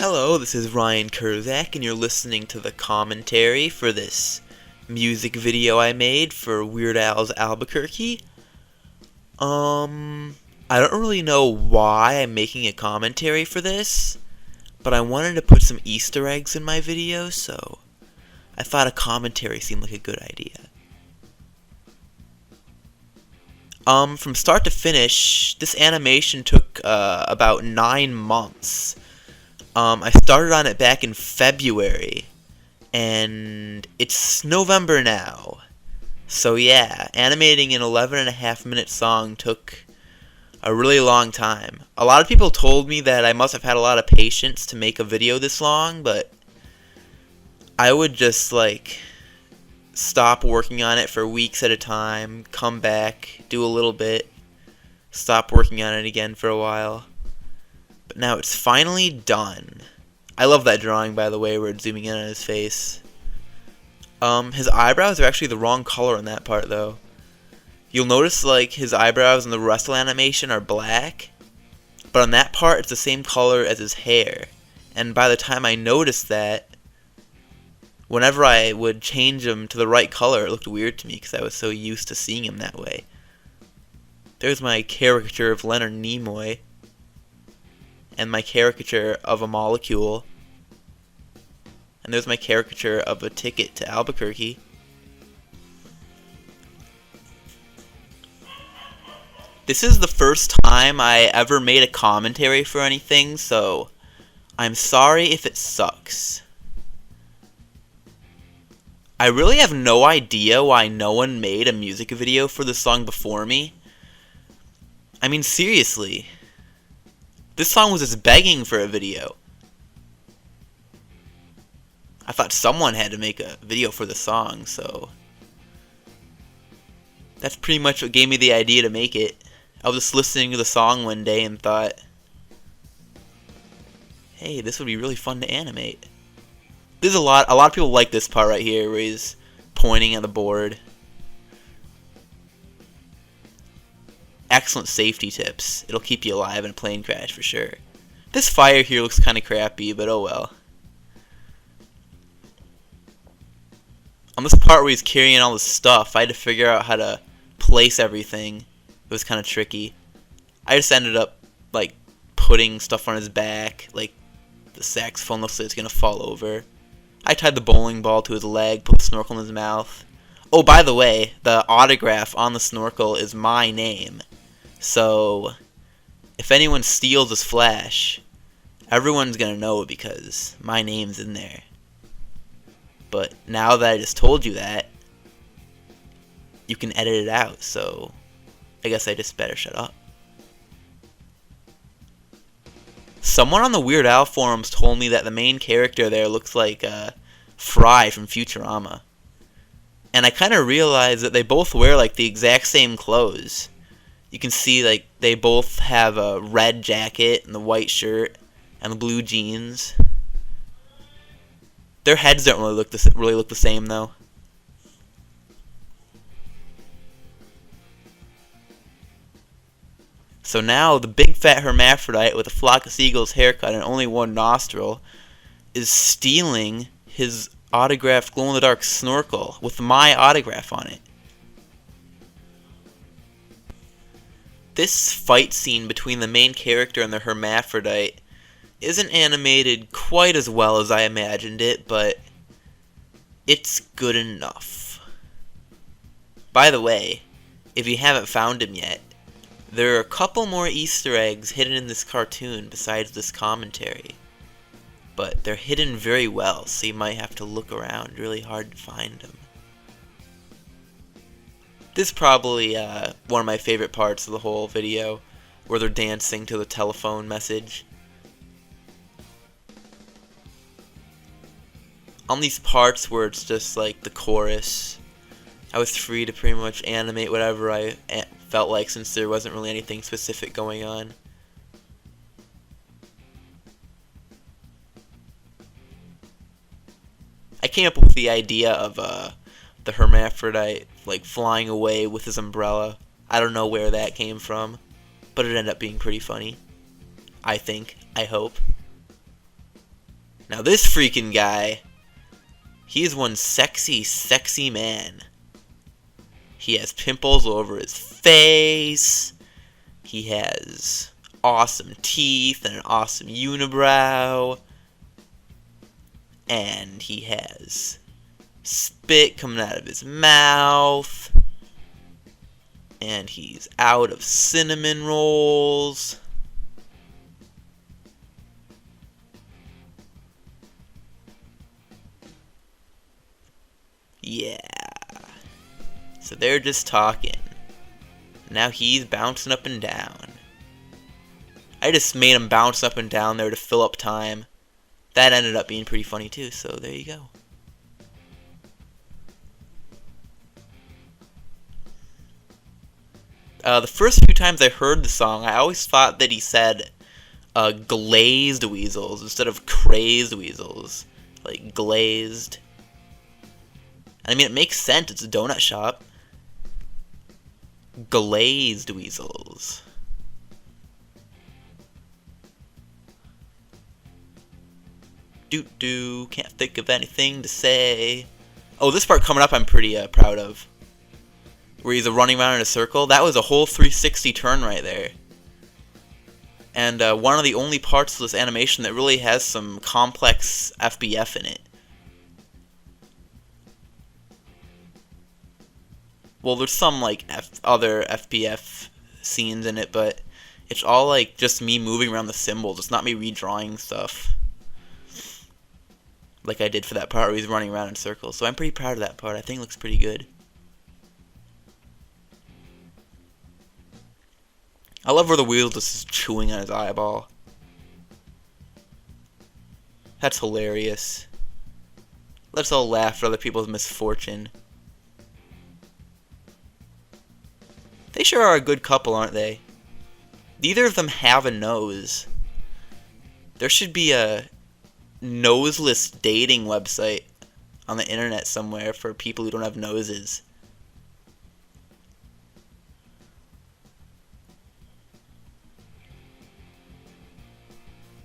Hello, this is Ryan Kurzak, and you're listening to the commentary for this music video I made for Weird Al's Albuquerque. I don't really know why I'm making a commentary for this, but I wanted to put some Easter eggs in my video, so I thought a commentary seemed like a good idea. From start to finish, this animation took about 9 months. I started on it back in February, and it's November now. So yeah, animating an 11.5-minute song took a really long time. A lot of people told me that I must have had a lot of patience to make a video this long, but I would just stop working on it for weeks at a time, come back, do a little bit, stop working on it again for a while. But now it's finally done. I love that drawing, by the way, where it's zooming in on his face. His eyebrows are actually the wrong color in that part, though. You'll notice, his eyebrows in the rest of the animation are black, but on that part, it's the same color as his hair. And by the time I noticed that, whenever I would change him to the right color, it looked weird to me because I was so used to seeing him that way. There's my caricature of Leonard Nimoy, and my caricature of a molecule, and there's my caricature of a ticket to Albuquerque. This is the first time I ever made a commentary for anything, so I'm sorry if it sucks. I really have no idea why no one made a music video for this song before me. I mean, seriously. This song was just begging for a video. I thought someone had to make a video for the song, so that's pretty much what gave me the idea to make it. I was just listening to the song one day and thought, hey, this would be really fun to animate. There's a lot of people like this part right here where he's pointing at the board. Excellent safety tips. It'll keep you alive in a plane crash for sure. This fire here looks kind of crappy, but oh well. On this part where he's carrying all this stuff, I had to figure out how to place everything. It was kind of tricky. I just ended up putting stuff on his back, the saxophone looks like it's gonna fall over. I tied the bowling ball to his leg, put the snorkel in his mouth. Oh, by the way, the autograph on the snorkel is my name. So, if anyone steals this flash, everyone's gonna know it because my name's in there. But now that I just told you that, you can edit it out, so I guess I just better shut up. Someone on the Weird Al forums told me that the main character there looks like Fry from Futurama. And I kind of realized that they both wear the exact same clothes. You can see they both have a red jacket and the white shirt and the blue jeans. Their heads don't really look the same though. So now the big fat hermaphrodite with a flock of seagulls haircut and only one nostril is stealing his autographed glow-in-the-dark snorkel with my autograph on it. This fight scene between the main character and the hermaphrodite isn't animated quite as well as I imagined it, but it's good enough. By the way, if you haven't found him yet, there are a couple more Easter eggs hidden in this cartoon besides this commentary. But they're hidden very well, so you might have to look around really hard to find them. This is probably one of my favorite parts of the whole video, where they're dancing to the telephone message. On these parts where it's just the chorus, I was free to pretty much animate whatever I felt like since there wasn't really anything specific going on. I came up with the idea of the hermaphrodite flying away with his umbrella. I don't know where that came from, but it ended up being pretty funny. I think. I hope. Now this freaking guy, he's one sexy, sexy man. He has pimples all over his face. He has awesome teeth and an awesome unibrow. And he has spit coming out of his mouth. And he's out of cinnamon rolls. Yeah. So they're just talking. Now he's bouncing up and down. I just made him bounce up and down there to fill up time. That ended up being pretty funny too, so there you go. The first few times I heard the song, I always thought that he said glazed weasels instead of crazed weasels. Like glazed. I mean, it makes sense. It's a donut shop. Glazed weasels. Doot-doo. Can't think of anything to say. Oh, this part coming up I'm pretty proud of. Where he's running around in a circle. That was a whole 360 turn right there. And one of the only parts of this animation that really has some complex FBF in it. Well, there's some like other FBF scenes in it, but it's all like just me moving around the symbols. It's not me redrawing stuff like I did for that part where he's running around in circles. So I'm pretty proud of that part. I think it looks pretty good. I love where the wheel just is chewing on his eyeball. That's hilarious. Let's all laugh at other people's misfortune. They sure are a good couple, aren't they? Neither of them have a nose. There should be a noseless dating website on the internet somewhere for people who don't have noses.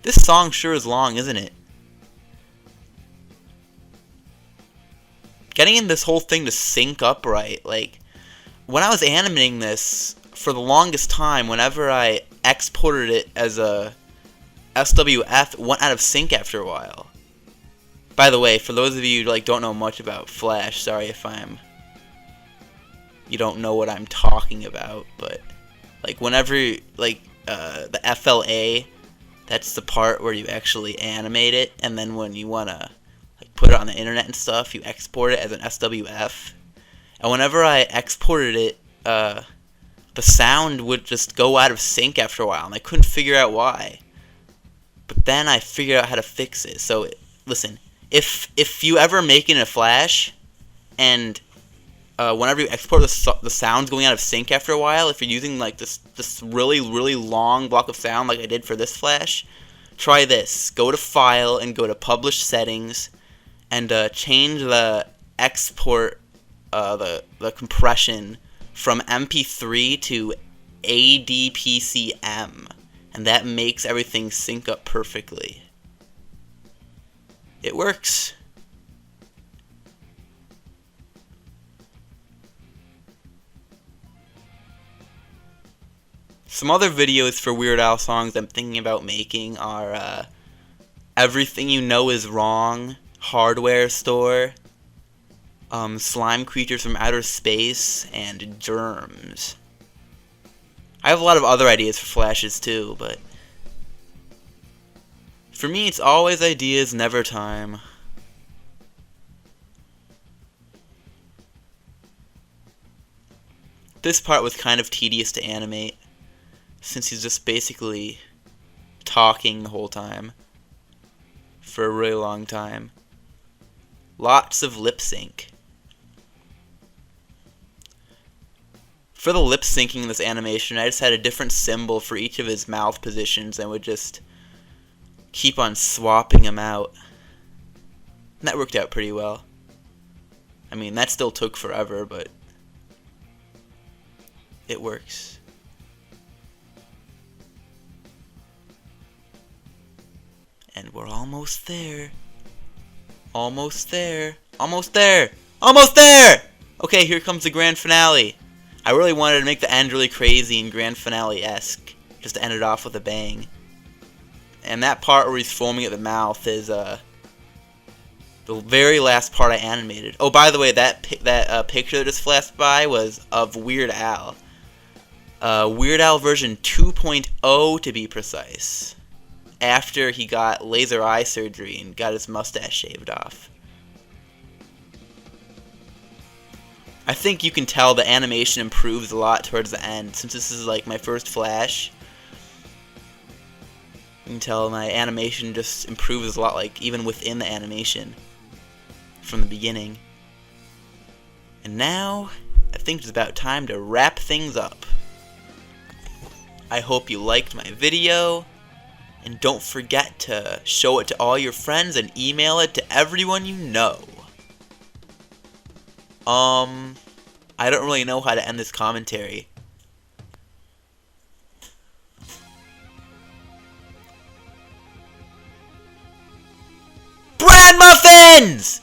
This song sure is long, isn't it? Getting in this whole thing to sync up right, like, when I was animating this, for the longest time, whenever I exported it as a SWF, it went out of sync after a while. By the way, for those of you who like don't know much about Flash, sorry if you don't know what I'm talking about, but like whenever like the FLA, that's the part where you actually animate it, and then when you wanna like put it on the internet and stuff, you export it as an SWF. And whenever I exported it, the sound would just go out of sync after a while, and I couldn't figure out why. But then I figured out how to fix it. So listen, if you ever make it in a Flash, and whenever you export the sound's going out of sync after a while, if you're using like this really long block of sound like I did for this Flash, try this. Go to File and go to Publish Settings, and change the export, the compression from MP3 to ADPCM, and that makes everything sync up perfectly. It works. Some other videos for Weird Al songs I'm thinking about making are Everything You Know Is Wrong, Hardware Store, Slime Creatures from Outer Space, and Germs. I have a lot of other ideas for Flashes too, but for me it's always ideas, never time. This part was kind of tedious to animate, since he's just basically talking the whole time for a really long time. Lots of lip sync. For the lip syncing in this animation, I just had a different symbol for each of his mouth positions and would just keep on swapping them out. And that worked out pretty well. I mean, that still took forever, but it works. And we're almost there. Almost there. Almost there. Almost there! Okay, here comes the grand finale. I really wanted to make the end really crazy and grand finale-esque. Just to end it off with a bang. And that part where he's foaming at the mouth is, the very last part I animated. Oh, by the way, that picture that just flashed by was of Weird Al. Weird Al version 2.0 to be precise. After he got laser eye surgery and got his mustache shaved off. I think you can tell the animation improves a lot towards the end. Since this is like my first Flash, you can tell my animation just improves a lot, like even within the animation from the beginning. And now, I think it's about time to wrap things up. I hope you liked my video, and don't forget to show it to all your friends and email it to everyone you know. I don't really know how to end this commentary. Bread muffins!